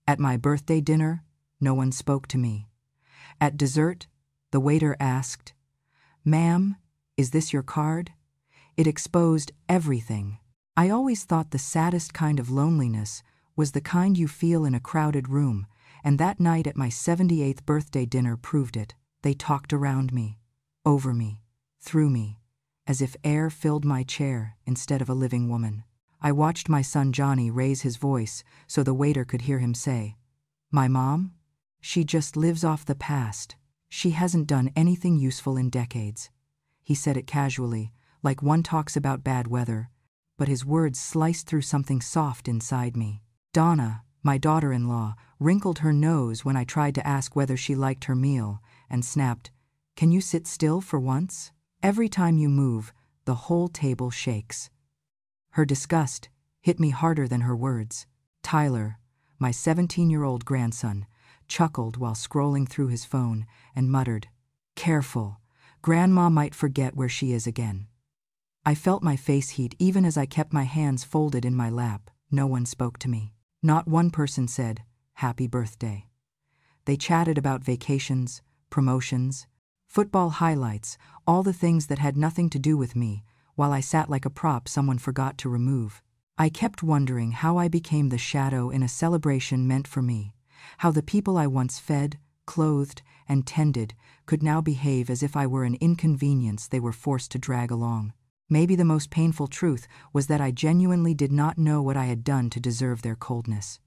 At my birthday dinner, no one spoke to me. At dessert, the waiter asked, "Ma'am, is this your card?" It exposed everything. I always thought the saddest kind of loneliness was the kind you feel in a crowded room, and that night at my 78th birthday dinner proved it. They talked around me, over me, through me, as if air filled my chair instead of a living woman. I watched my son Johnny raise his voice so the waiter could hear him say, "My mom? She just lives off the past. She hasn't done anything useful in decades." He said it casually, like one talks about bad weather, but his words sliced through something soft inside me. Donna, my daughter-in-law, wrinkled her nose when I tried to ask whether she liked her meal, and snapped, "Can you sit still for once? Every time you move, the whole table shakes." Her disgust hit me harder than her words. Tyler, my 17-year-old grandson, chuckled while scrolling through his phone and muttered, "Careful, Grandma might forget where she is again." I felt my face heat even as I kept my hands folded in my lap. No one spoke to me. Not one person said, "Happy birthday." They chatted about vacations, promotions, football highlights, all the things that had nothing to do with me, while I sat like a prop someone forgot to remove. I kept wondering how I became the shadow in a celebration meant for me, how the people I once fed, clothed, and tended could now behave as if I were an inconvenience they were forced to drag along. Maybe the most painful truth was that I genuinely did not know what I had done to deserve their coldness.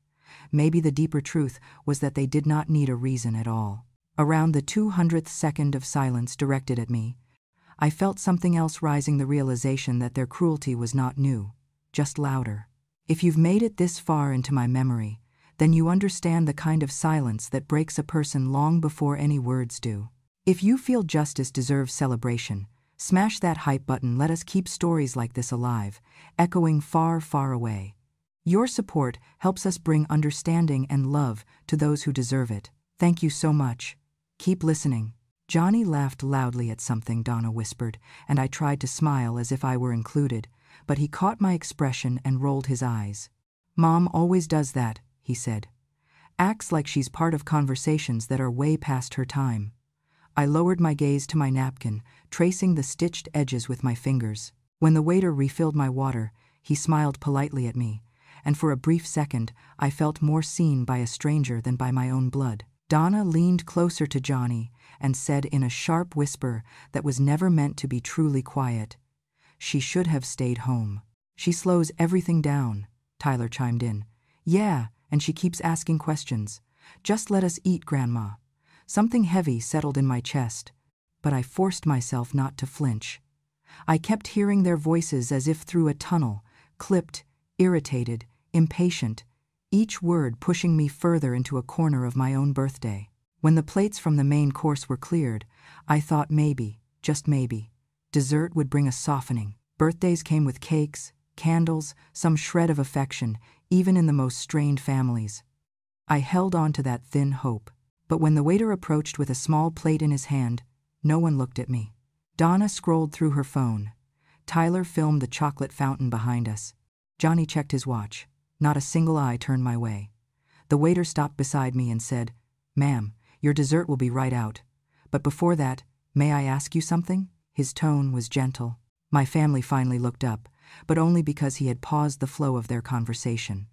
Maybe the deeper truth was that they did not need a reason at all. Around the 200th second of silence directed at me, I felt something else rising, the realization that their cruelty was not new, just louder. If you've made it this far into my memory, then you understand the kind of silence that breaks a person long before any words do. If you feel justice deserves celebration, smash that hype button. Let us keep stories like this alive, echoing far, far away. Your support helps us bring understanding and love to those who deserve it. Thank you so much. Keep listening. Johnny laughed loudly at something Donna whispered, and I tried to smile as if I were included, but he caught my expression and rolled his eyes. "Mom always does that," he said. "Acts like she's part of conversations that are way past her time." I lowered my gaze to my napkin, tracing the stitched edges with my fingers. When the waiter refilled my water, he smiled politely at me, and for a brief second I felt more seen by a stranger than by my own blood. Donna leaned closer to Johnny and said in a sharp whisper that was never meant to be truly quiet, "She should have stayed home." "She slows everything down," Tyler chimed in. "Yeah, and she keeps asking questions. Just let us eat, Grandma." Something heavy settled in my chest, but I forced myself not to flinch. I kept hearing their voices as if through a tunnel, clipped, irritated, impatient, each word pushing me further into a corner of my own birthday. When the plates from the main course were cleared, I thought maybe, just maybe, dessert would bring a softening. Birthdays came with cakes, candles, some shred of affection, even in the most strained families. I held on to that thin hope. But when the waiter approached with a small plate in his hand, no one looked at me. Donna scrolled through her phone. Tyler filmed the chocolate fountain behind us. Johnny checked his watch. Not a single eye turned my way. The waiter stopped beside me and said, "Ma'am, your dessert will be right out. But before that, may I ask you something?" His tone was gentle. My family finally looked up, but only because he had paused the flow of their conversation.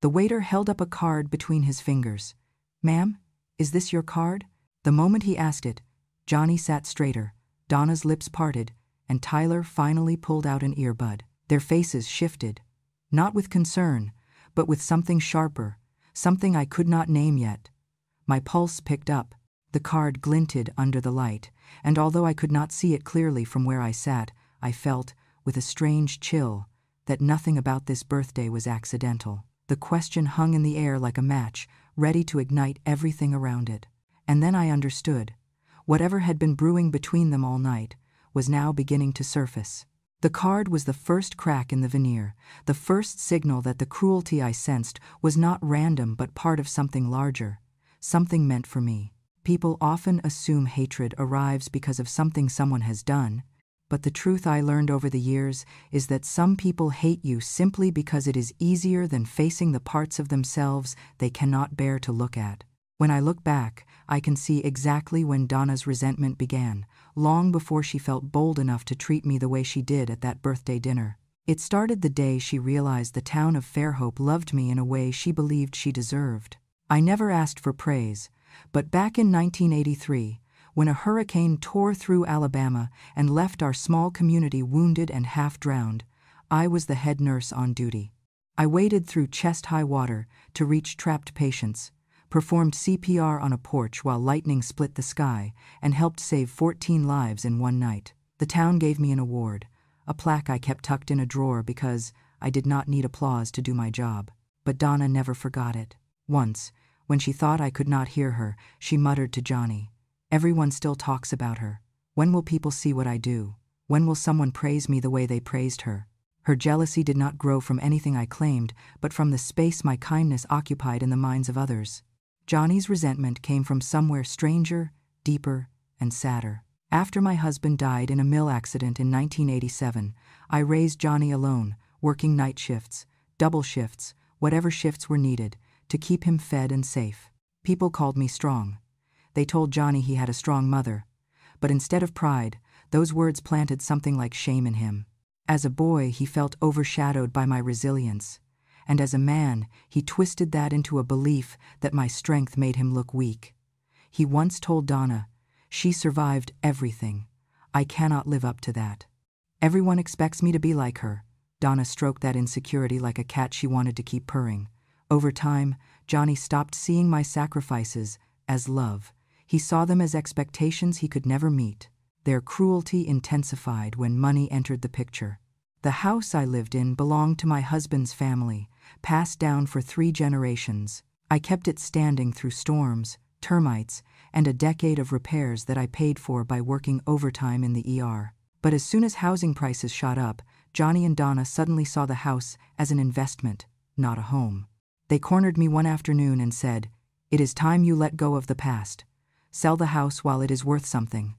The waiter held up a card between his fingers. "Ma'am, is this your card?" The moment he asked it, Johnny sat straighter, Donna's lips parted, and Tyler finally pulled out an earbud. Their faces shifted, not with concern, but with something sharper, something I could not name yet. My pulse picked up. The card glinted under the light, and although I could not see it clearly from where I sat, I felt, with a strange chill, that nothing about this birthday was accidental. The question hung in the air like a match, ready to ignite everything around it. And then I understood. Whatever had been brewing between them all night was now beginning to surface. The card was the first crack in the veneer, the first signal that the cruelty I sensed was not random but part of something larger, something meant for me. People often assume hatred arrives because of something someone has done, But the truth I learned over the years is that some people hate you simply because it is easier than facing the parts of themselves they cannot bear to look at. When I look back, I can see exactly when Donna's resentment began, long before she felt bold enough to treat me the way she did at that birthday dinner. It started the day she realized the town of Fairhope loved me in a way she believed she deserved. I never asked for praise, but back in 1983, when a hurricane tore through Alabama and left our small community wounded and half-drowned, I was the head nurse on duty. I waded through chest-high water to reach trapped patients, performed CPR on a porch while lightning split the sky, and helped save 14 lives in one night. The town gave me an award, a plaque I kept tucked in a drawer because I did not need applause to do my job. But Donna never forgot it. Once, when she thought I could not hear her, she muttered to Johnny, "Everyone still talks about her. When will people see what I do? When will someone praise me the way they praised her?" Her jealousy did not grow from anything I claimed, but from the space my kindness occupied in the minds of others. Johnny's resentment came from somewhere stranger, deeper, and sadder. After my husband died in a mill accident in 1987, I raised Johnny alone, working night shifts, double shifts, whatever shifts were needed, to keep him fed and safe. People called me strong. They told Johnny he had a strong mother. But instead of pride, those words planted something like shame in him. As a boy, he felt overshadowed by my resilience. And as a man, he twisted that into a belief that my strength made him look weak. He once told Donna, "She survived everything. I cannot live up to that. Everyone expects me to be like her." Donna stroked that insecurity like a cat she wanted to keep purring. Over time, Johnny stopped seeing my sacrifices as love. He saw them as expectations he could never meet. Their cruelty intensified when money entered the picture. The house I lived in belonged to my husband's family, passed down for 3 generations. I kept it standing through storms, termites, and a decade of repairs that I paid for by working overtime in the ER. But as soon as housing prices shot up, Johnny and Donna suddenly saw the house as an investment, not a home. They cornered me one afternoon and said, "It is time you let go of the past. Sell the house while it is worth something."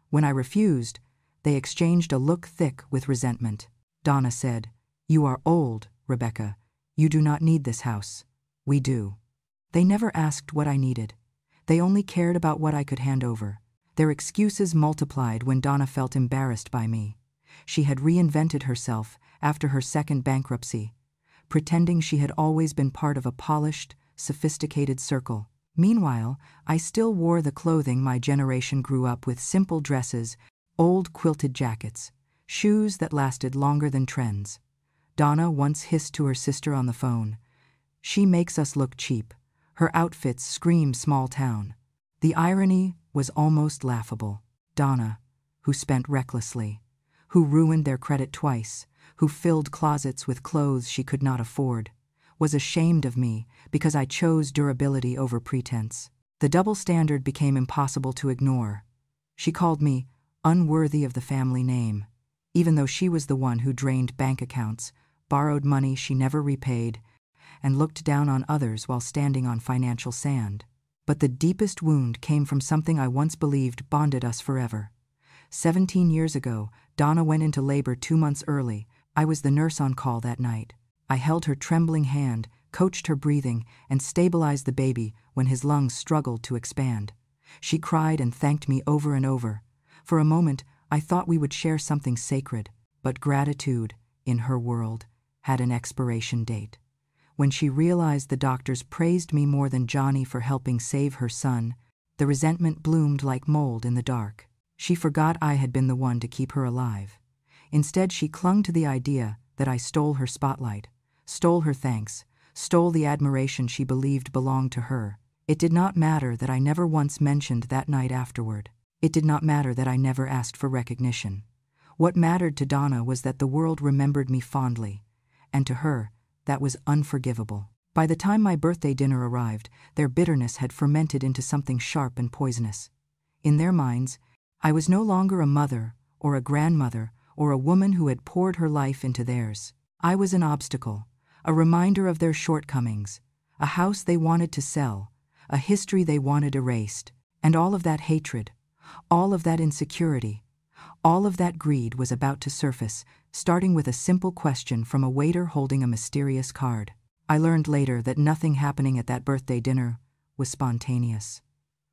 When I refused, they exchanged a look thick with resentment. Donna said, "You are old, Rebecca. You do not need this house. We do." They never asked what I needed. They only cared about what I could hand over. Their excuses multiplied when Donna felt embarrassed by me. She had reinvented herself after her second bankruptcy, pretending she had always been part of a polished, sophisticated circle. Meanwhile, I still wore the clothing my generation grew up with: simple dresses, old quilted jackets, shoes that lasted longer than trends. Donna once hissed to her sister on the phone, "She makes us look cheap. Her outfits scream small town." The irony was almost laughable. Donna, who spent recklessly, who ruined their credit twice, who filled closets with clothes she could not afford, was ashamed of me because I chose durability over pretense. The double standard became impossible to ignore. She called me unworthy of the family name, even though she was the one who drained bank accounts, borrowed money she never repaid, and looked down on others while standing on financial sand. But the deepest wound came from something I once believed bonded us forever. 17 years ago, Donna went into labor 2 months early. I was the nurse on call that night. I held her trembling hand, coached her breathing, and stabilized the baby when his lungs struggled to expand. She cried and thanked me over and over. For a moment, I thought we would share something sacred, but gratitude, in her world, had an expiration date. When she realized the doctors praised me more than Johnny for helping save her son, the resentment bloomed like mold in the dark. She forgot I had been the one to keep her alive. Instead, she clung to the idea that I stole her spotlight, stole her thanks, stole the admiration she believed belonged to her. It did not matter that I never once mentioned that night afterward. It did not matter that I never asked for recognition. What mattered to Donna was that the world remembered me fondly, and to her, that was unforgivable. By the time my birthday dinner arrived, their bitterness had fermented into something sharp and poisonous. In their minds, I was no longer a mother, or a grandmother, or a woman who had poured her life into theirs. I was an obstacle, a reminder of their shortcomings, a house they wanted to sell, a history they wanted erased, and all of that hatred, all of that insecurity, All of that greed was about to surface, starting with a simple question from a waiter holding a mysterious card. I learned later that nothing happening at that birthday dinner was spontaneous.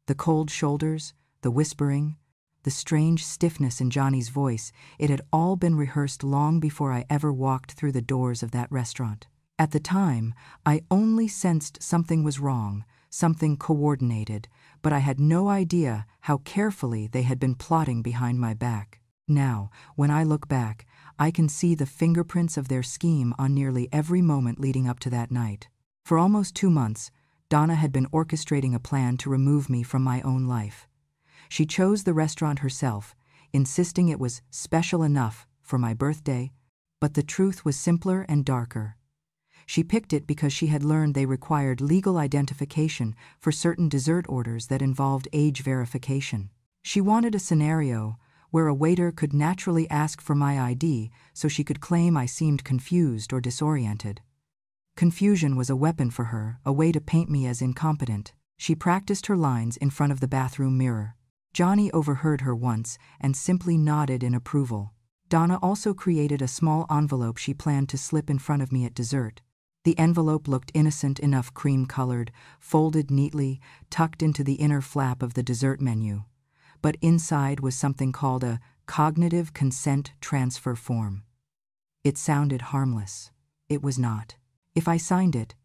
The cold shoulders, the whispering, the strange stiffness in Johnny's voice, it had all been rehearsed long before I ever walked through the doors of that restaurant. At the time, I only sensed something was wrong, something coordinated, but I had no idea how carefully they had been plotting behind my back. Now, when I look back, I can see the fingerprints of their scheme on nearly every moment leading up to that night. For almost 2 months, Donna had been orchestrating a plan to remove me from my own life. She chose the restaurant herself, insisting it was special enough for my birthday, but the truth was simpler and darker. She picked it because she had learned they required legal identification for certain dessert orders that involved age verification. She wanted a scenario where a waiter could naturally ask for my ID so she could claim I seemed confused or disoriented. Confusion was a weapon for her, a way to paint me as incompetent. She practiced her lines in front of the bathroom mirror. Johnny overheard her once and simply nodded in approval. Donna also created a small envelope she planned to slip in front of me at dessert. The envelope looked innocent enough, cream-colored, folded neatly, tucked into the inner flap of the dessert menu. But inside was something called a cognitive consent transfer form. It sounded harmless. It was not. If I signed it,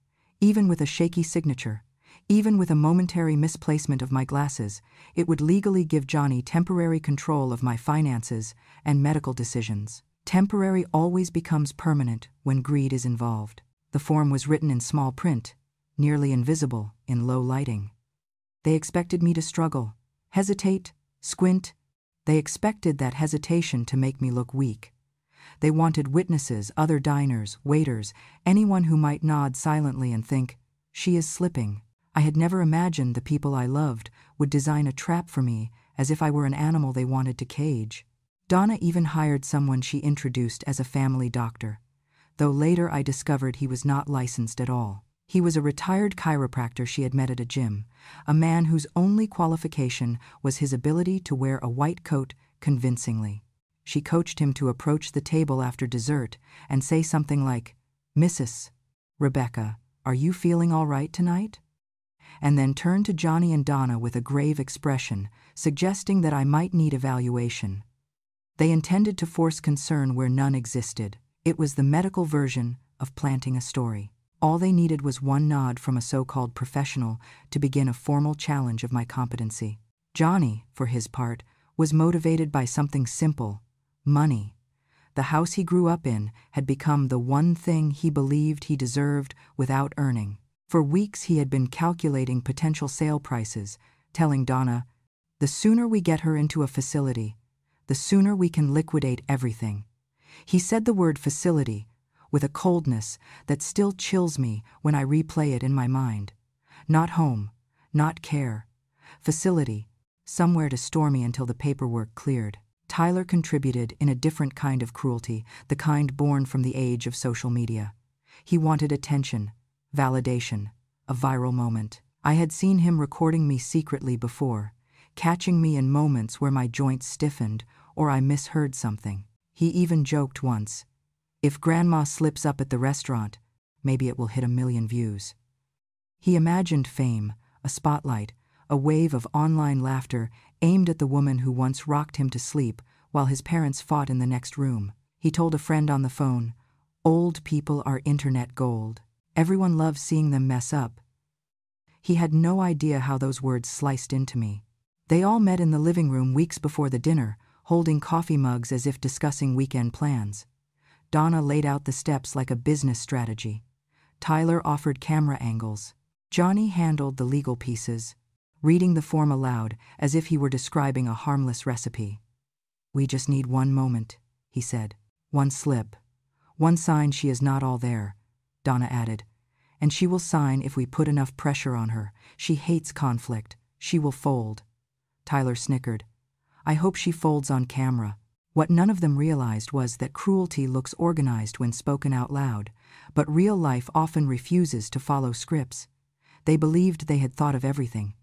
even with a shaky signature, even with a momentary misplacement of my glasses, it would legally give Johnny temporary control of my finances and medical decisions. Temporary always becomes permanent when greed is involved. The form was written in small print, nearly invisible in low lighting. They expected me to struggle, hesitate, squint. They expected that hesitation to make me look weak. They wanted witnesses, other diners, waiters, anyone who might nod silently and think, "She is slipping." I had never imagined the people I loved would design a trap for me as if I were an animal they wanted to cage. Donna even hired someone she introduced as a family doctor, though later I discovered he was not licensed at all. He was a retired chiropractor she had met at a gym, a man whose only qualification was his ability to wear a white coat convincingly. She coached him to approach the table after dessert and say something like, "Mrs. Rebecca, are you feeling all right tonight?" And then turn to Johnny and Donna with a grave expression, suggesting that I might need evaluation. They intended to force concern where none existed. It was the medical version of planting a story. All they needed was one nod from a so-called professional to begin a formal challenge of my competency. Johnny, for his part, was motivated by something simple: money. The house he grew up in had become the one thing he believed he deserved without earning. For weeks he had been calculating potential sale prices, telling Donna, "The sooner we get her into a facility, the sooner we can liquidate everything." He said the word facility with a coldness that still chills me when I replay it in my mind. Not home, not care. Facility, somewhere to store me until the paperwork cleared. Tyler contributed in a different kind of cruelty, the kind born from the age of social media. He wanted attention, validation, a viral moment. I had seen him recording me secretly before, catching me in moments where my joints stiffened or I misheard something. He even joked once, "If Grandma slips up at the restaurant, maybe it will hit 1,000,000 views." He imagined fame, a spotlight, a wave of online laughter aimed at the woman who once rocked him to sleep while his parents fought in the next room. He told a friend on the phone, "Old people are internet gold. Everyone loves seeing them mess up." He had no idea how those words sliced into me. They all met in the living room weeks before the dinner, holding coffee mugs as if discussing weekend plans. Donna laid out the steps like a business strategy. Tyler offered camera angles. Johnny handled the legal pieces, reading the form aloud as if he were describing a harmless recipe. "We just need one moment," he said. "One slip. One sign she is not all there," Donna added. "And she will sign if we put enough pressure on her. She hates conflict. She will fold." Tyler snickered. "I hope she folds on camera." What none of them realized was that cruelty looks organized when spoken out loud, but real life often refuses to follow scripts. They believed they had thought of everything.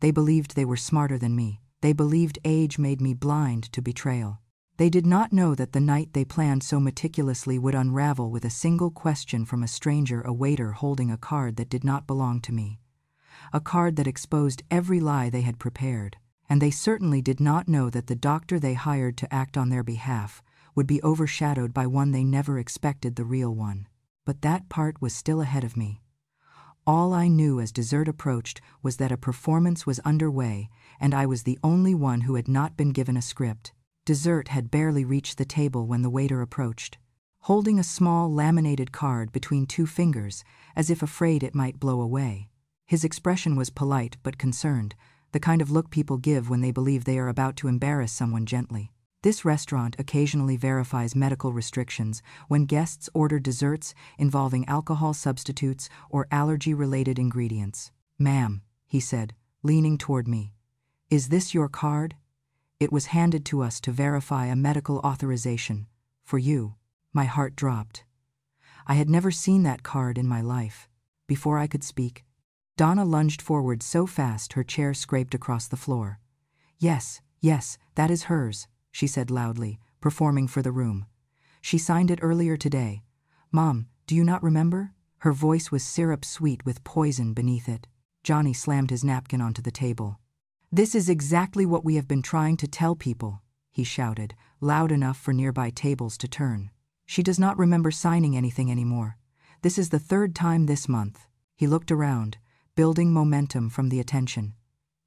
They believed they were smarter than me. They believed age made me blind to betrayal. They did not know that the night they planned so meticulously would unravel with a single question from a stranger, a waiter holding a card that did not belong to me. A card that exposed every lie they had prepared. And they certainly did not know that the doctor they hired to act on their behalf would be overshadowed by one they never expected, the real one. But that part was still ahead of me. All I knew as dessert approached was that a performance was underway, and I was the only one who had not been given a script. Dessert had barely reached the table when the waiter approached, holding a small laminated card between two fingers, as if afraid it might blow away. His expression was polite but concerned, the kind of look people give when they believe they are about to embarrass someone gently. This restaurant occasionally verifies medical restrictions when guests order desserts involving alcohol substitutes or allergy-related ingredients. "Ma'am," he said, leaning toward me, "is this your card?" It was handed to us to verify a medical authorization. "For you." My heart dropped. I had never seen that card in my life. Before I could speak, Donna lunged forward so fast her chair scraped across the floor. Yes, that is hers," she said loudly, performing for the room. "She signed it earlier today. Mom, do you not remember?" Her voice was syrup sweet with poison beneath it. Johnny slammed his napkin onto the table. "This is exactly what we have been trying to tell people," he shouted, loud enough for nearby tables to turn. "She does not remember signing anything anymore. This is the third time this month." He looked around, building momentum from the attention.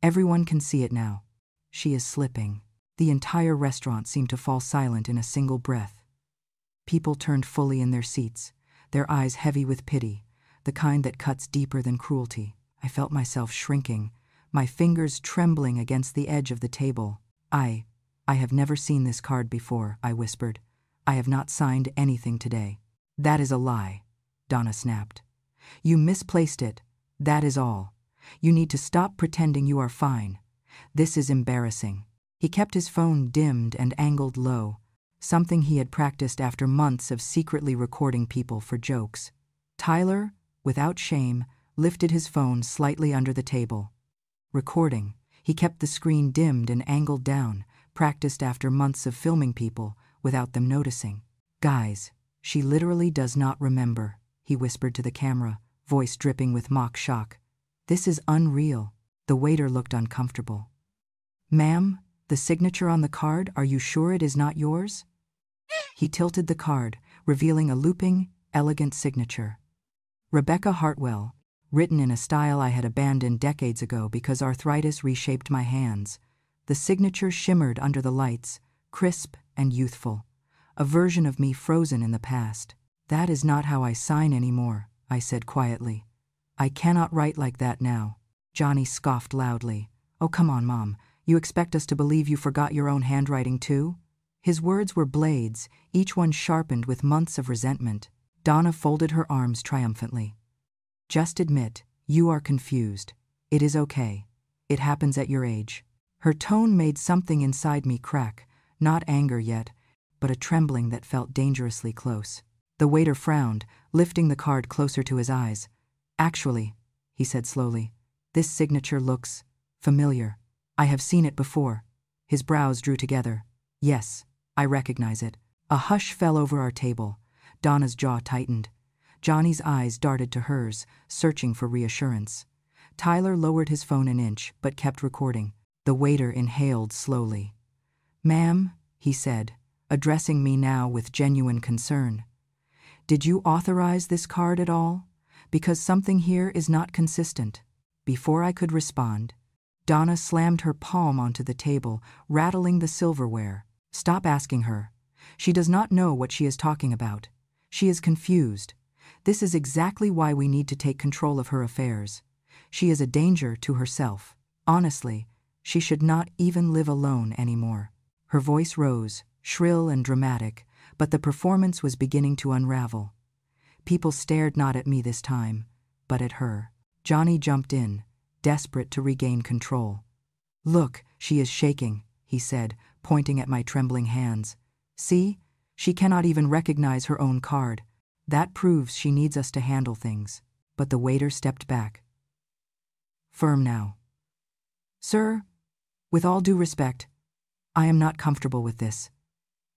"Everyone can see it now. She is slipping." The entire restaurant seemed to fall silent in a single breath. People turned fully in their seats, their eyes heavy with pity, the kind that cuts deeper than cruelty. I felt myself shrinking, my fingers trembling against the edge of the table. I have never seen this card before," I whispered. "I have not signed anything today." "That is a lie," Donna snapped. "You misplaced it. That is all. You need to stop pretending you are fine. This is embarrassing." He kept his phone dimmed and angled low, something he had practiced after months of secretly recording people for jokes. Tyler, without shame, lifted his phone slightly under the table. Recording. He kept the screen dimmed and angled down, practiced after months of filming people without them noticing. "Guys, she literally does not remember," he whispered to the camera, voice dripping with mock shock. "This is unreal." The waiter looked uncomfortable. "Ma'am, the signature on the card, are you sure it is not yours?" He tilted the card, revealing a looping, elegant signature. "Rebecca Hartwell," written in a style I had abandoned decades ago because arthritis reshaped my hands. The signature shimmered under the lights, crisp and youthful, a version of me frozen in the past. "That is not how I sign anymore," I said quietly. "I cannot write like that now." Johnny scoffed loudly. "Oh, come on, Mom. You expect us to believe you forgot your own handwriting too?" His words were blades, each one sharpened with months of resentment. Donna folded her arms triumphantly. "Just admit, you are confused. It is okay. It happens at your age." Her tone made something inside me crack, not anger yet, but a trembling that felt dangerously close. The waiter frowned, lifting the card closer to his eyes. "Actually," he said slowly, "this signature looks familiar. I have seen it before." His brows drew together. "Yes, I recognize it." A hush fell over our table. Donna's jaw tightened. Johnny's eyes darted to hers, searching for reassurance. Tyler lowered his phone an inch, but kept recording. The waiter inhaled slowly. "Ma'am," he said, addressing me now with genuine concern, "did you authorize this card at all? Because something here is not consistent." Before I could respond, Donna slammed her palm onto the table, rattling the silverware. "Stop asking her. She does not know what she is talking about. She is confused. This is exactly why we need to take control of her affairs. She is a danger to herself. Honestly, she should not even live alone anymore." Her voice rose, shrill and dramatic, but the performance was beginning to unravel. People stared not at me this time, but at her. Johnny jumped in, desperate to regain control. "Look, she is shaking," he said, pointing at my trembling hands. "See? She cannot even recognize her own card. That proves she needs us to handle things." But the waiter stepped back. Firm now. "Sir, with all due respect, I am not comfortable with this.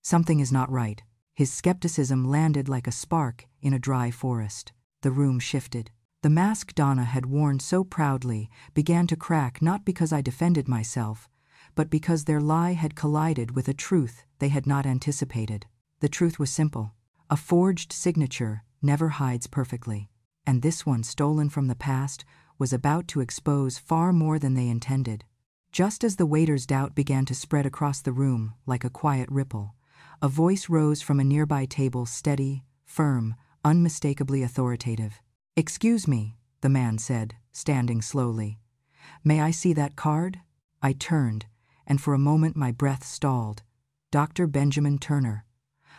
Something is not right. His skepticism landed like a spark in a dry forest. The room shifted. The mask Donna had worn so proudly began to crack, not because I defended myself, but because their lie had collided with a truth they had not anticipated. The truth was simple. A forged signature never hides perfectly, and this one, stolen from the past, was about to expose far more than they intended. Just as the waiter's doubt began to spread across the room like a quiet ripple, a voice rose from a nearby table, steady, firm, unmistakably authoritative. "Excuse me," the man said, standing slowly. "May I see that card?" I turned, and for a moment my breath stalled. Dr. Benjamin Turner.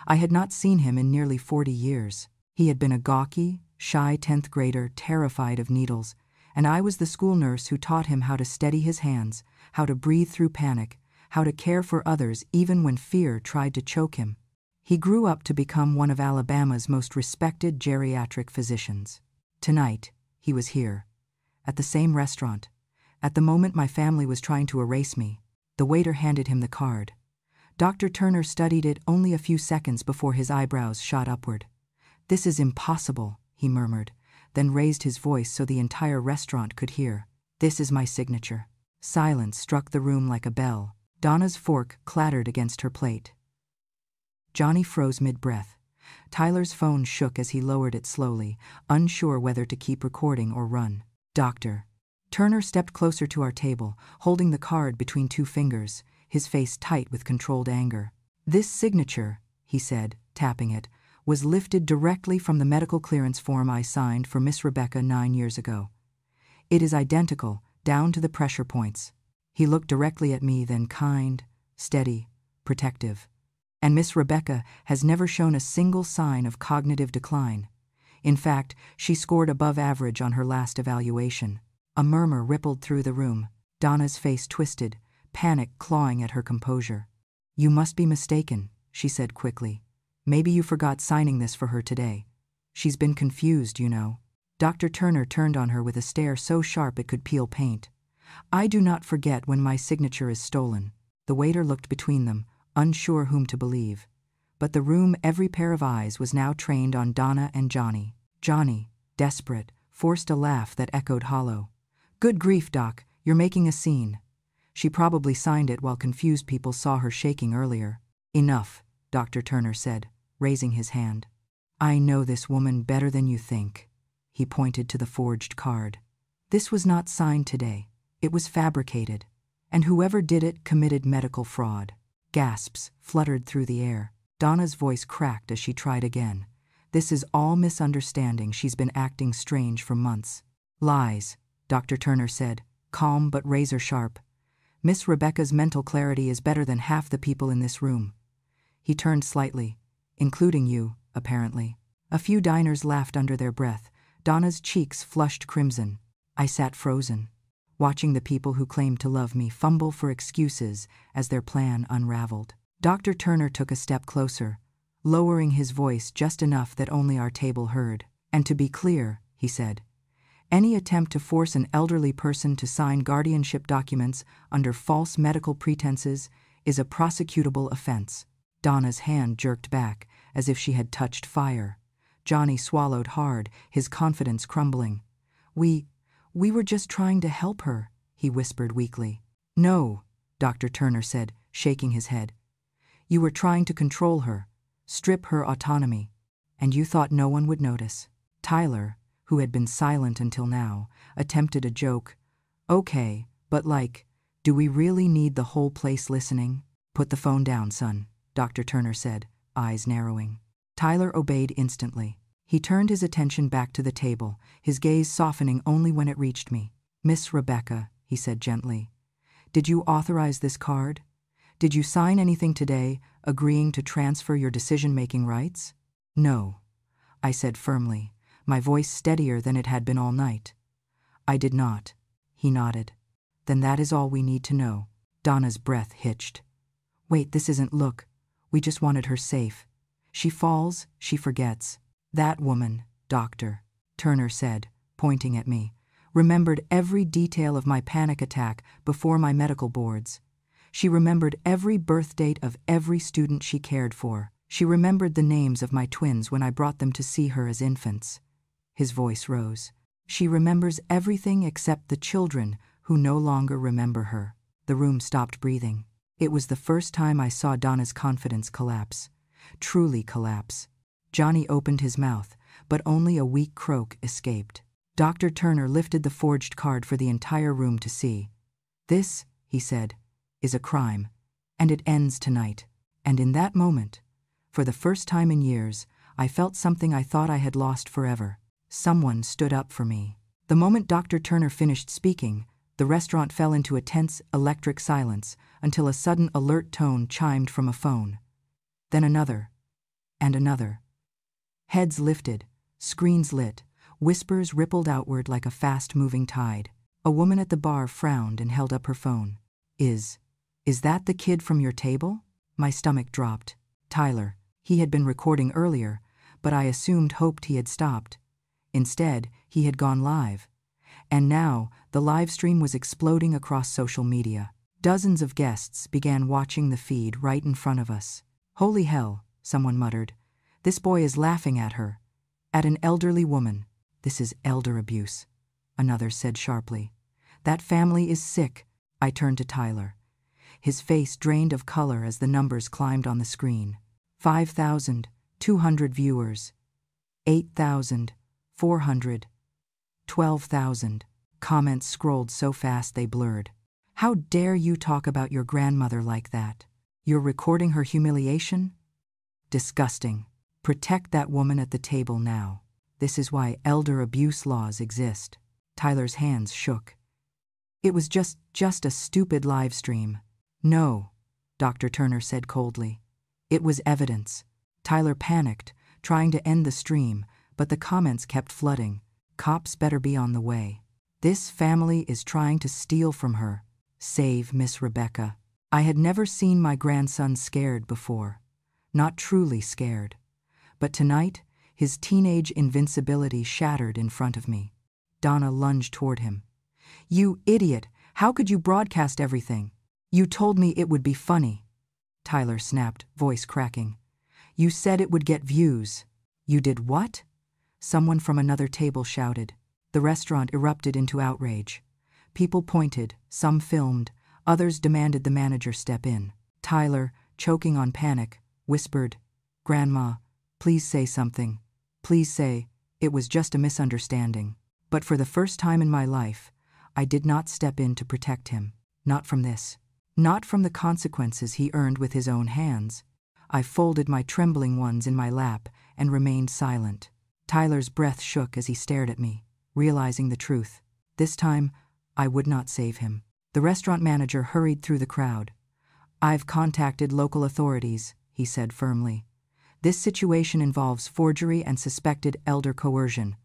I had not seen him in nearly 40 years. He had been a gawky, shy 10th grader terrified of needles, and I was the school nurse who taught him how to steady his hands, how to breathe through panic, how to care for others even when fear tried to choke him. He grew up to become one of Alabama's most respected geriatric physicians. Tonight, he was here, at the same restaurant, at the moment my family was trying to erase me. The waiter handed him the card. Dr. Turner studied it only a few seconds before his eyebrows shot upward. "This is impossible," he murmured, then raised his voice so the entire restaurant could hear. "This is my signature." Silence struck the room like a bell. Donna's fork clattered against her plate. Johnny froze mid-breath. Tyler's phone shook as he lowered it slowly, unsure whether to keep recording or run. "Doctor." Turner stepped closer to our table, holding the card between two fingers, his face tight with controlled anger. "This signature," he said, tapping it, "was lifted directly from the medical clearance form I signed for Miss Rebecca 9 years ago. It is identical, down to the pressure points." He looked directly at me, then kind, steady, protective. "And Miss Rebecca has never shown a single sign of cognitive decline. In fact, she scored above average on her last evaluation." A murmur rippled through the room. Donna's face twisted, panic clawing at her composure. "You must be mistaken," she said quickly. "Maybe you forgot signing this for her today. She's been confused, you know." Dr. Turner turned on her with a stare so sharp it could peel paint. "I do not forget when my signature is stolen." The waiter looked between them, unsure whom to believe. But the room, every pair of eyes, was now trained on Donna and Johnny. Johnny, desperate, forced a laugh that echoed hollow. "Good grief, Doc, you're making a scene." She probably signed it while confused people saw her shaking earlier. "Enough," Dr. Turner said, raising his hand. "I know this woman better than you think." He pointed to the forged card. "This was not signed today. It was fabricated. And whoever did it committed medical fraud." Gasps fluttered through the air. Donna's voice cracked as she tried again. "This is all misunderstanding. She's been acting strange for months." "Lies," Dr. Turner said, calm but razor sharp. "Miss Rebecca's mental clarity is better than half the people in this room." He turned slightly. "Including you, apparently." A few diners laughed under their breath. Donna's cheeks flushed crimson. I sat frozen, watching the people who claimed to love me fumble for excuses as their plan unraveled. Dr. Turner took a step closer, lowering his voice just enough that only our table heard. "And to be clear," he said, "any attempt to force an elderly person to sign guardianship documents under false medical pretenses is a prosecutable offense." Donna's hand jerked back, as if she had touched fire. Johnny swallowed hard, his confidence crumbling. We were just trying to help her," he whispered weakly. "No," Dr. Turner said, shaking his head. "You were trying to control her, strip her autonomy, and you thought no one would notice." Tyler, who had been silent until now, attempted a joke. "Okay, but do we really need the whole place listening?" "Put the phone down, son," Dr. Turner said, eyes narrowing. Tyler obeyed instantly. He turned his attention back to the table, his gaze softening only when it reached me. "Miss Rebecca," he said gently, "did you authorize this card? Did you sign anything today agreeing to transfer your decision-making rights?" "No," I said firmly, my voice steadier than it had been all night. "I did not." He nodded. "Then that is all we need to know." Donna's breath hitched. "Wait, this isn't look. We just wanted her safe. She falls, she forgets. That woman," Dr. Turner said, pointing at me, "remembered every detail of my panic attack before my medical boards. She remembered every birth date of every student she cared for. She remembered the names of my twins when I brought them to see her as infants. His voice rose. She remembers everything except the children who no longer remember her. The room stopped breathing. It was the first time I saw Donna's confidence collapse. Truly collapse. Johnny opened his mouth, but only a weak croak escaped. Dr. Turner lifted the forged card for the entire room to see. "This," he said, "is a crime, and it ends tonight." And in that moment, for the first time in years, I felt something I thought I had lost forever. Someone stood up for me. The moment Dr. Turner finished speaking, the restaurant fell into a tense, electric silence until a sudden alert tone chimed from a phone. Then another, and another. Heads lifted, screens lit, whispers rippled outward like a fast-moving tide. A woman at the bar frowned and held up her phone. Is that the kid from your table?" My stomach dropped. Tyler. He had been recording earlier, but I hoped he had stopped. Instead, he had gone live. And now, the live stream was exploding across social media. Dozens of guests began watching the feed right in front of us. "Holy hell," someone muttered. "This boy is laughing at her. At an elderly woman. This is elder abuse," another said sharply. "That family is sick." I turned to Tyler. His face drained of color as the numbers climbed on the screen. 5,200 viewers. 8,400. 12,000. Comments scrolled so fast they blurred. "How dare you talk about your grandmother like that? You're recording her humiliation? Disgusting. Protect that woman at the table now. This is why elder abuse laws exist." Tyler's hands shook. "It was just a stupid live stream." "No," Dr. Turner said coldly. "It was evidence." Tyler panicked, trying to end the stream, but the comments kept flooding. "Cops better be on the way. This family is trying to steal from her. Save Miss Rebecca." I had never seen my grandson scared before. Not truly scared. But tonight, his teenage invincibility shattered in front of me. Donna lunged toward him. "You idiot! How could you broadcast everything? You told me it would be funny." Tyler snapped, voice cracking. "You said it would get views." "You did what?" Someone from another table shouted. The restaurant erupted into outrage. People pointed, some filmed, others demanded the manager step in. Tyler, choking on panic, whispered, "Grandma, please say something. Please say, it was just a misunderstanding." But for the first time in my life, I did not step in to protect him. Not from this. Not from the consequences he earned with his own hands. I folded my trembling ones in my lap and remained silent. Tyler's breath shook as he stared at me, realizing the truth. This time, I would not save him. The restaurant manager hurried through the crowd. "I've contacted local authorities," he said firmly. "This situation involves forgery and suspected elder coercion.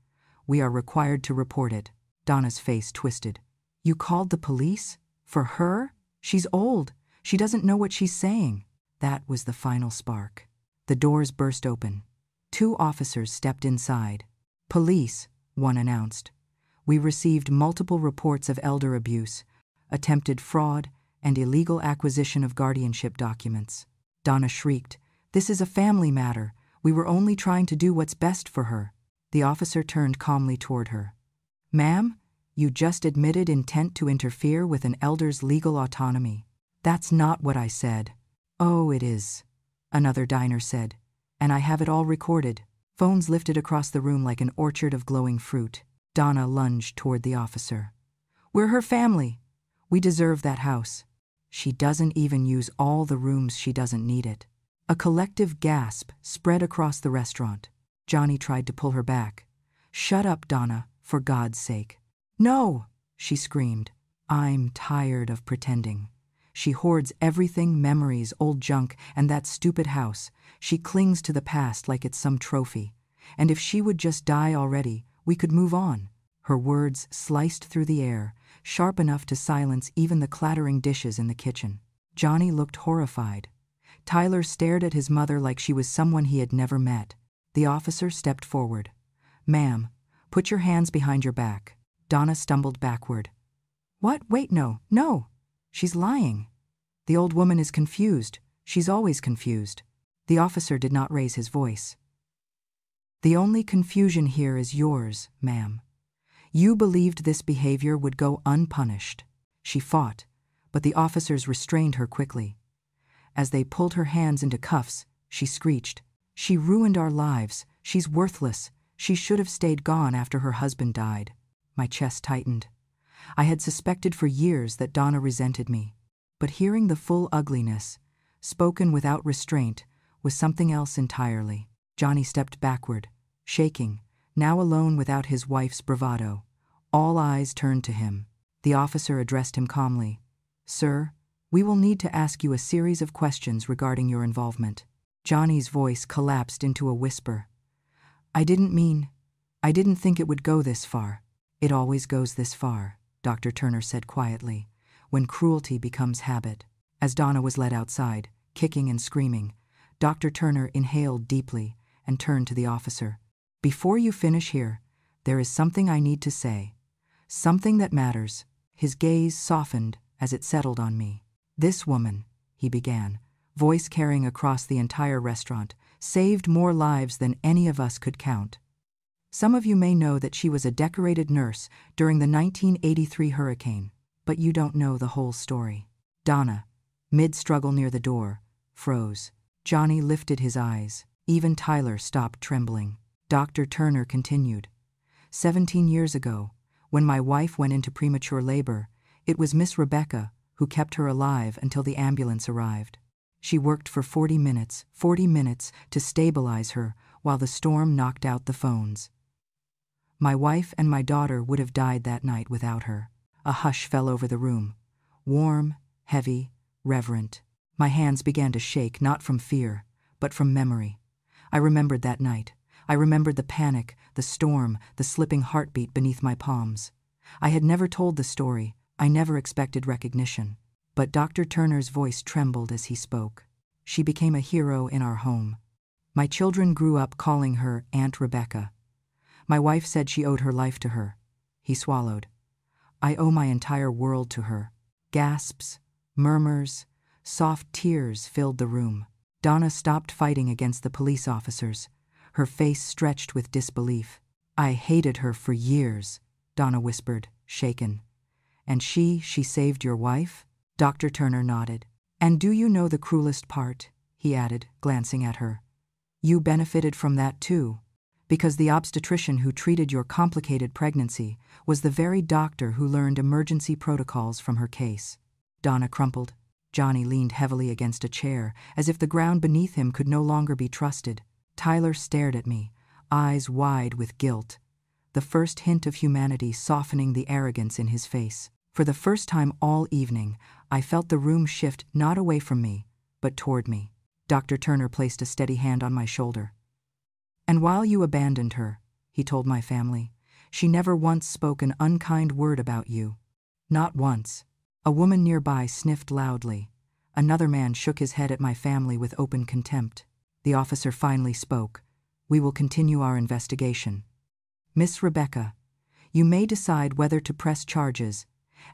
We are required to report it." Donna's face twisted. "You called the police? For her? She's old. She doesn't know what she's saying." That was the final spark. The doors burst open. 2 officers stepped inside. "Police," one announced. "We received multiple reports of elder abuse, attempted fraud, and illegal acquisition of guardianship documents." Donna shrieked, "This is a family matter. We were only trying to do what's best for her." The officer turned calmly toward her. "Ma'am, you just admitted intent to interfere with an elder's legal autonomy." "That's not what I said." "Oh, it is," another diner said, "and I have it all recorded." Phones lifted across the room like an orchard of glowing fruit. Donna lunged toward the officer. "We're her family. We deserve that house. She doesn't even use all the rooms she doesn't need it." A collective gasp spread across the restaurant. Johnny tried to pull her back. "Shut up, Donna, for God's sake." "No!" she screamed. "I'm tired of pretending. She hoards everything, memories, old junk, and that stupid house. She clings to the past like it's some trophy. And if she would just die already, we could move on." Her words sliced through the air, sharp enough to silence even the clattering dishes in the kitchen. Johnny looked horrified. Tyler stared at his mother like she was someone he had never met. The officer stepped forward. "Ma'am, put your hands behind your back." Donna stumbled backward. "What? Wait, no. She's lying." The old woman is confused. She's always confused. The officer did not raise his voice. The only confusion here is yours, ma'am. You believed this behavior would go unpunished. She fought, but the officers restrained her quickly. As they pulled her hands into cuffs, she screeched, "She ruined our lives. She's worthless. She should have stayed gone after her husband died." My chest tightened. I had suspected for years that Donna resented me, but hearing the full ugliness, spoken without restraint, was something else entirely. Johnny stepped backward, shaking, now alone without his wife's bravado. All eyes turned to him. The officer addressed him calmly. "Sir, we will need to ask you a series of questions regarding your involvement." Johnny's voice collapsed into a whisper. I didn't think it would go this far." "It always goes this far," Dr. Turner said quietly, "when cruelty becomes habit." As Donna was led outside, kicking and screaming, Dr. Turner inhaled deeply and turned to the officer. "Before you finish here, there is something I need to say. Something that matters." His gaze softened as it settled on me. "This woman," he began, voice carrying across the entire restaurant, "saved more lives than any of us could count. Some of you may know that she was a decorated nurse during the 1983 hurricane, but you don't know the whole story." Donna, mid-struggle near the door, froze. Johnny lifted his eyes. Even Tyler stopped trembling. Dr. Turner continued, 17 years ago, when my wife went into premature labor, it was Miss Rebecca who kept her alive until the ambulance arrived. She worked for 40 minutes to stabilize her while the storm knocked out the phones. My wife and my daughter would have died that night without her." A hush fell over the room. Warm, heavy, reverent. My hands began to shake, not from fear, but from memory. I remembered that night. I remembered the panic, the storm, the slipping heartbeat beneath my palms. I had never told the story. I never expected recognition. But Dr. Turner's voice trembled as he spoke. "She became a hero in our home. My children grew up calling her Aunt Rebecca. My wife said she owed her life to her." He swallowed. "I owe my entire world to her." Gasps, murmurs, soft tears filled the room. Donna stopped fighting against the police officers, her face stretched with disbelief. "I hated her for years," Donna whispered, shaken. "And she saved your wife?" Dr. Turner nodded. "And do you know the cruelest part?" he added, glancing at her. "You benefited from that too, because the obstetrician who treated your complicated pregnancy was the very doctor who learned emergency protocols from her case." Donna crumpled. Johnny leaned heavily against a chair, as if the ground beneath him could no longer be trusted. Tyler stared at me, eyes wide with guilt, the first hint of humanity softening the arrogance in his face. For the first time all evening, I felt the room shift not away from me, but toward me. Dr. Turner placed a steady hand on my shoulder. "And while you abandoned her," he told my family, "she never once spoke an unkind word about you. Not once." A woman nearby sniffed loudly. Another man shook his head at my family with open contempt. The officer finally spoke. "We will continue our investigation. Miss Rebecca, you may decide whether to press charges,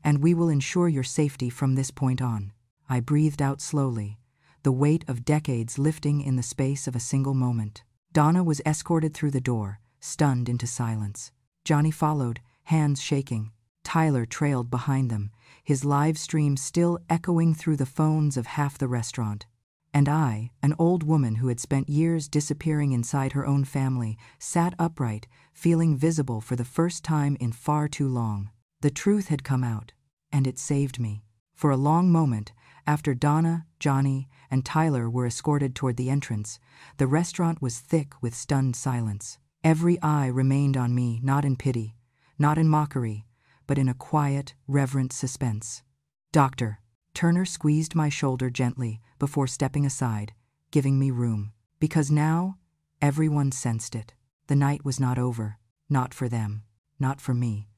and we will ensure your safety from this point on." I breathed out slowly, the weight of decades lifting in the space of a single moment. Donna was escorted through the door, stunned into silence. Johnny followed, hands shaking. Tyler trailed behind them, his live stream still echoing through the phones of half the restaurant. And I, an old woman who had spent years disappearing inside her own family, sat upright, feeling visible for the first time in far too long. The truth had come out, and it saved me. For a long moment, after Donna, Johnny, and Tyler were escorted toward the entrance, the restaurant was thick with stunned silence. Every eye remained on me, not in pity, not in mockery, but in a quiet, reverent suspense. "Doctor." Turner squeezed my shoulder gently before stepping aside, giving me room. Because now, everyone sensed it. The night was not over. Not for them. Not for me.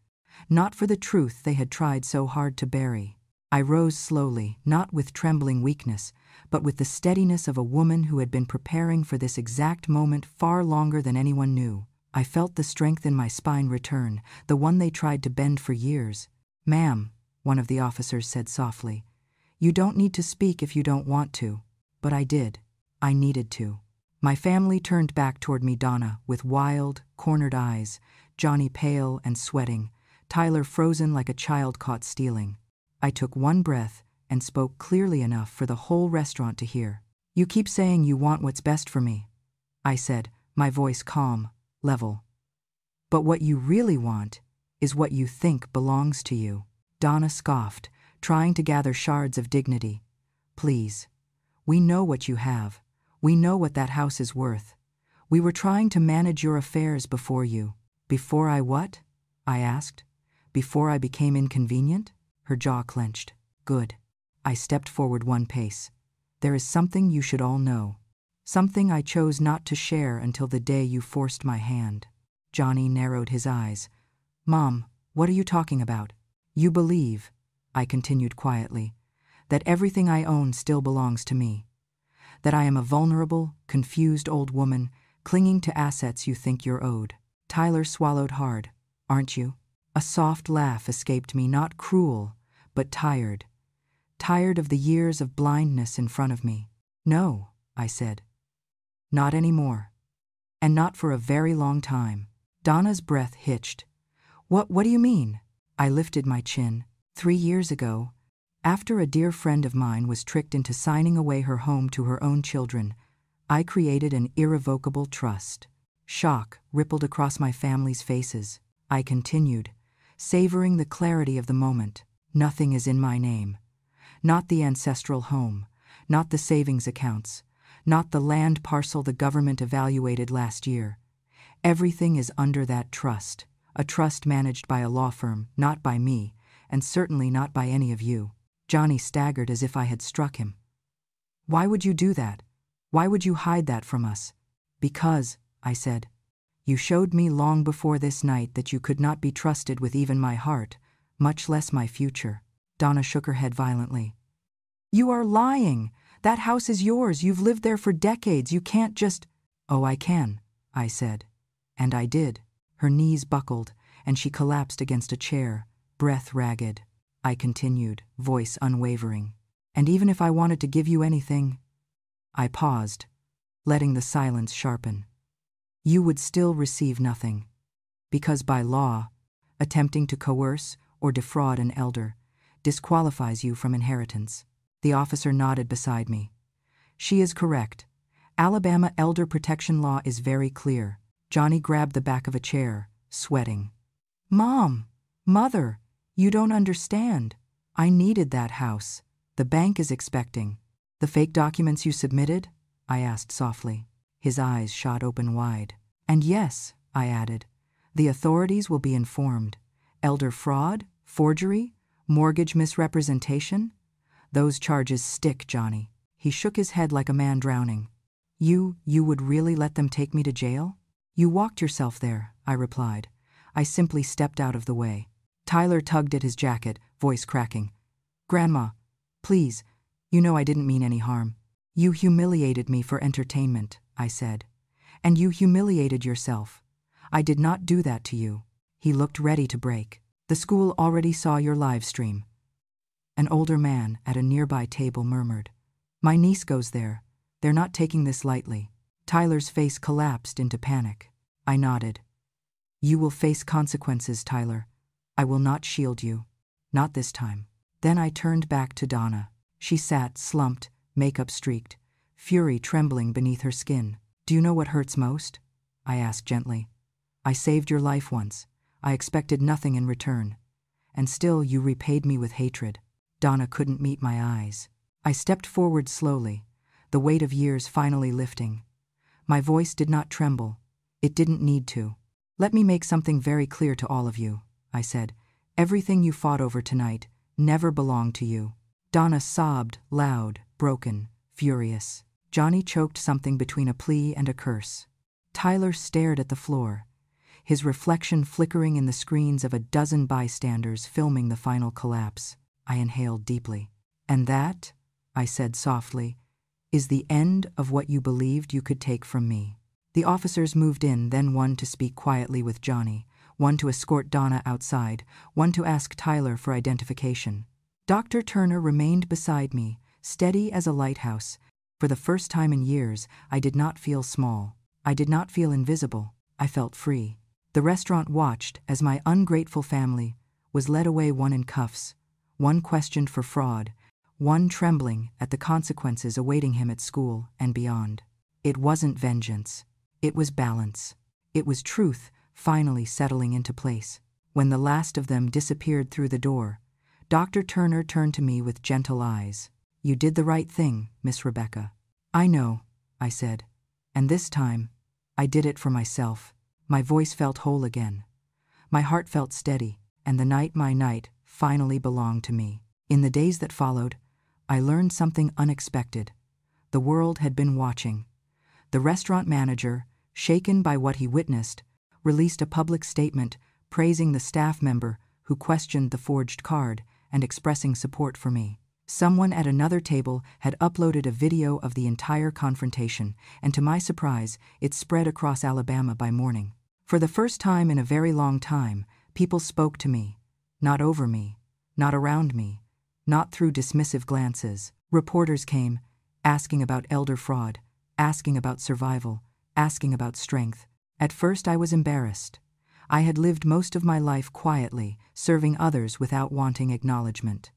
Not for the truth they had tried so hard to bury. I rose slowly, not with trembling weakness, but with the steadiness of a woman who had been preparing for this exact moment far longer than anyone knew. I felt the strength in my spine return, the one they tried to bend for years. "Ma'am," one of the officers said softly, You don't need to speak if you don't want to. But I did. I needed to. My family turned back toward me, Donna, with wild, cornered eyes, Johnny pale and sweating, Tyler frozen like a child caught stealing. I took one breath and spoke clearly enough for the whole restaurant to hear. You keep saying you want what's best for me, I said, my voice calm, level. But what you really want is what you think belongs to you. Donna scoffed, trying to gather shards of dignity. Please. We know what you have. We know what that house is worth. We were trying to manage your affairs before you. Before I what? I asked. Before I became inconvenient? Her jaw clenched. Good. I stepped forward one pace. There is something you should all know. Something I chose not to share until the day you forced my hand. Johnny narrowed his eyes. Mom, what are you talking about? You believe, I continued quietly, that everything I own still belongs to me. That I am a vulnerable, confused old woman clinging to assets you think you're owed. Tyler swallowed hard. Aren't you? A soft laugh escaped me, not cruel, but tired. Tired of the years of blindness in front of me. No, I said. Not anymore. And not for a very long time. Donna's breath hitched. What do you mean? I lifted my chin. 3 years ago, after a dear friend of mine was tricked into signing away her home to her own children, I created an irrevocable trust. Shock rippled across my family's faces. I continued, savoring the clarity of the moment. Nothing is in my name. Not the ancestral home, not the savings accounts, not the land parcel the government evaluated last year. Everything is under that trust, a trust managed by a law firm, not by me, and certainly not by any of you. Johnny staggered as if I had struck him. Why would you do that? Why would you hide that from us? Because, I said, you showed me long before this night that you could not be trusted with even my heart, much less my future. Donna shook her head violently. You are lying. That house is yours. You've lived there for decades. You can't just... Oh, I can, I said. And I did. Her knees buckled, and she collapsed against a chair, breath ragged. I continued, voice unwavering. And even if I wanted to give you anything... I paused, letting the silence sharpen. You would still receive nothing. Because by law, attempting to coerce or defraud an elder disqualifies you from inheritance. The officer nodded beside me. She is correct. Alabama elder protection law is very clear. Johnny grabbed the back of a chair, sweating. Mom, Mother, you don't understand. I needed that house. The bank is expecting. The fake documents you submitted? I asked softly. His eyes shot open wide. And yes, I added, the authorities will be informed. Elder fraud? Forgery? Mortgage misrepresentation? Those charges stick, Johnny. He shook his head like a man drowning. You would really let them take me to jail? You walked yourself there, I replied. I simply stepped out of the way. Tyler tugged at his jacket, voice cracking. Grandma, please, you know I didn't mean any harm. You humiliated me for entertainment, I said. And you humiliated yourself. I did not do that to you. He looked ready to break. The school already saw your live stream. An older man at a nearby table murmured, My niece goes there. They're not taking this lightly. Tyler's face collapsed into panic. I nodded. You will face consequences, Tyler. I will not shield you. Not this time. Then I turned back to Donna. She sat, slumped, makeup streaked, fury trembling beneath her skin. Do you know what hurts most? I asked gently. I saved your life once. I expected nothing in return. And still you repaid me with hatred. Donna couldn't meet my eyes. I stepped forward slowly, the weight of years finally lifting. My voice did not tremble. It didn't need to. Let me make something very clear to all of you, I said. Everything you fought over tonight never belonged to you. Donna sobbed, loud, broken, furious. Johnny choked something between a plea and a curse. Tyler stared at the floor, his reflection flickering in the screens of a dozen bystanders filming the final collapse. I inhaled deeply. And that, I said softly, is the end of what you believed you could take from me. The officers moved in, then one to speak quietly with Johnny, one to escort Donna outside, one to ask Tyler for identification. Dr. Turner remained beside me, steady as a lighthouse. For the first time in years, I did not feel small. I did not feel invisible. I felt free. The restaurant watched as my ungrateful family was led away, one in cuffs, one questioned for fraud, one trembling at the consequences awaiting him at school and beyond. It wasn't vengeance. It was balance. It was truth finally settling into place. When the last of them disappeared through the door, Dr. Turner turned to me with gentle eyes. "You did the right thing, Miss Rebecca." "I know," I said. "And this time, I did it for myself." My voice felt whole again. My heart felt steady, and the night, my night, finally belonged to me. In the days that followed, I learned something unexpected. The world had been watching. The restaurant manager, shaken by what he witnessed, released a public statement praising the staff member who questioned the forged card and expressing support for me. Someone at another table had uploaded a video of the entire confrontation, and to my surprise, it spread across Alabama by morning. For the first time in a very long time, people spoke to me, not over me, not around me, not through dismissive glances. Reporters came, asking about elder fraud, asking about survival, asking about strength. At first I was embarrassed. I had lived most of my life quietly, serving others without wanting acknowledgement.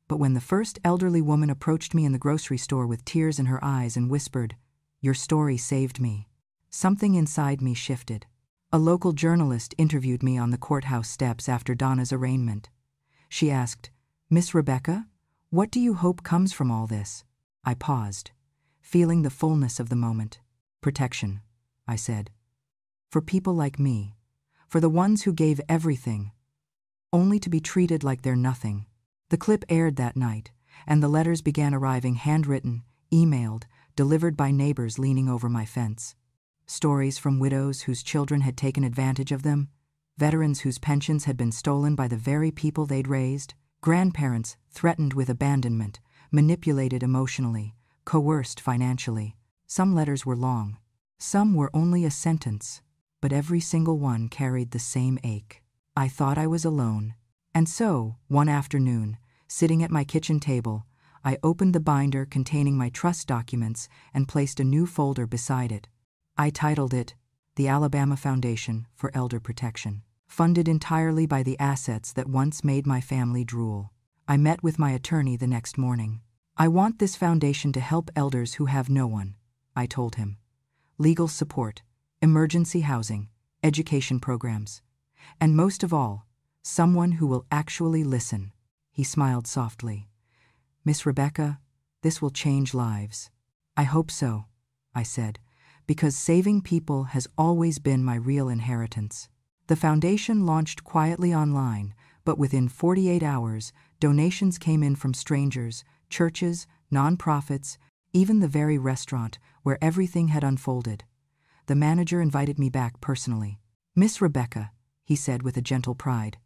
But when the first elderly woman approached me in the grocery store with tears in her eyes and whispered, "Your story saved me," something inside me shifted. A local journalist interviewed me on the courthouse steps after Donna's arraignment. She asked, "Miss Rebecca, what do you hope comes from all this?" I paused, feeling the fullness of the moment. "Protection," I said. "For people like me, for the ones who gave everything, only to be treated like they're nothing." The clip aired that night, and the letters began arriving, handwritten, emailed, delivered by neighbors leaning over my fence. Stories from widows whose children had taken advantage of them, veterans whose pensions had been stolen by the very people they'd raised, grandparents threatened with abandonment, manipulated emotionally, coerced financially. Some letters were long. Some were only a sentence, but every single one carried the same ache. I thought I was alone. And so, one afternoon, sitting at my kitchen table, I opened the binder containing my trust documents and placed a new folder beside it. I titled it, "The Alabama Foundation for Elder Protection," funded entirely by the assets that once made my family drool. I met with my attorney the next morning. "I want this foundation to help elders who have no one," I told him. "Legal support, emergency housing, education programs, and most of all, someone who will actually listen." He smiled softly. "Miss Rebecca, this will change lives." "I hope so," I said, because saving people has always been my real inheritance. The foundation launched quietly online, but within 48 hours, donations came in from strangers, churches, nonprofits, even the very restaurant where everything had unfolded. The manager invited me back personally. "Miss Rebecca," he said with a gentle pride,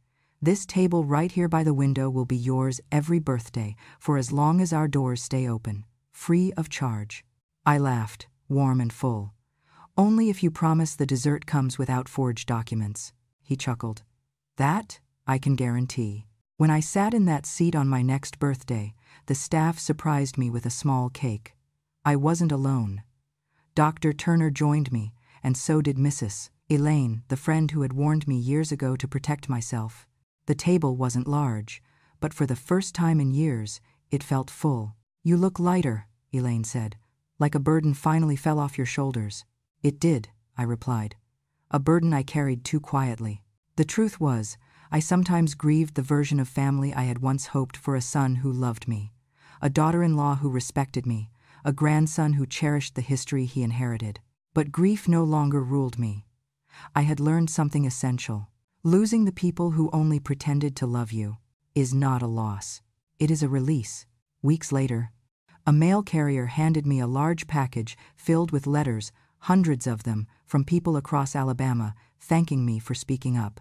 "this table right here by the window will be yours every birthday for as long as our doors stay open, free of charge." I laughed, warm and full. "Only if you promise the dessert comes without forged documents." He chuckled. "That I can guarantee." When I sat in that seat on my next birthday, the staff surprised me with a small cake. I wasn't alone. Dr. Turner joined me, and so did Mrs. Elaine, the friend who had warned me years ago to protect myself. The table wasn't large, but for the first time in years, it felt full. "You look lighter," Elaine said, "like a burden finally fell off your shoulders." "It did," I replied. "A burden I carried too quietly." The truth was, I sometimes grieved the version of family I had once hoped for: a son who loved me, a daughter-in-law who respected me, a grandson who cherished the history he inherited. But grief no longer ruled me. I had learned something essential. Losing the people who only pretended to love you is not a loss. It is a release. Weeks later, a mail carrier handed me a large package filled with letters, hundreds of them, from people across Alabama, thanking me for speaking up.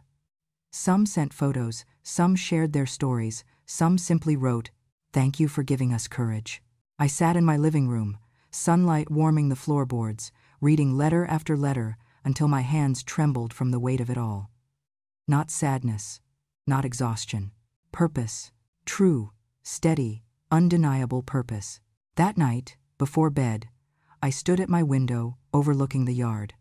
Some sent photos, some shared their stories, some simply wrote, "Thank you for giving us courage." I sat in my living room, sunlight warming the floorboards, reading letter after letter until my hands trembled from the weight of it all. Not sadness, not exhaustion. Purpose, true, steady, undeniable purpose. That night, before bed, I stood at my window, overlooking the yard.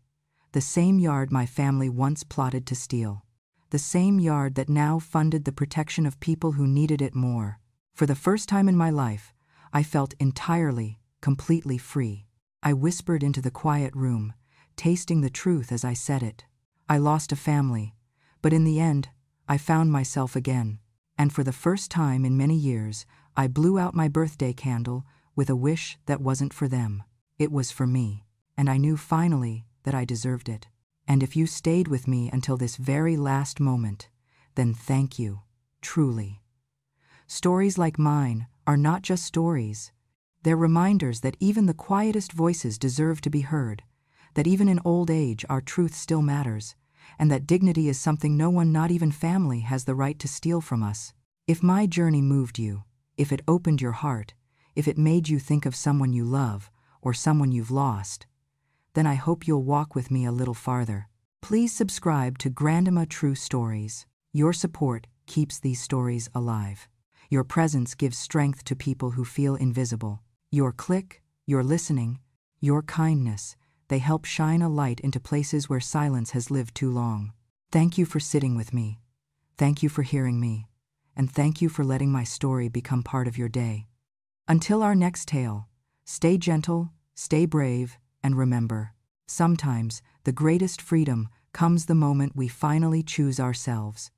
The same yard my family once plotted to steal. The same yard that now funded the protection of people who needed it more. For the first time in my life, I felt entirely, completely free. I whispered into the quiet room, tasting the truth as I said it. I lost a family, but in the end, I found myself again. And for the first time in many years, I blew out my birthday candle with a wish that wasn't for them. It was for me, and I knew finally that I deserved it. And if you stayed with me until this very last moment, then thank you, truly. Stories like mine are not just stories. They're reminders that even the quietest voices deserve to be heard, that even in old age our truth still matters, and that dignity is something no one, not even family, has the right to steal from us. If my journey moved you, if it opened your heart, if it made you think of someone you love or someone you've lost, then I hope you'll walk with me a little farther. Please subscribe to Grandma True Stories. Your support keeps these stories alive. Your presence gives strength to people who feel invisible. Your click, your listening, your kindness, they help shine a light into places where silence has lived too long. Thank you for sitting with me. Thank you for hearing me. And thank you for letting my story become part of your day. Until our next tale, stay gentle, stay brave, and remember, sometimes the greatest freedom comes the moment we finally choose ourselves.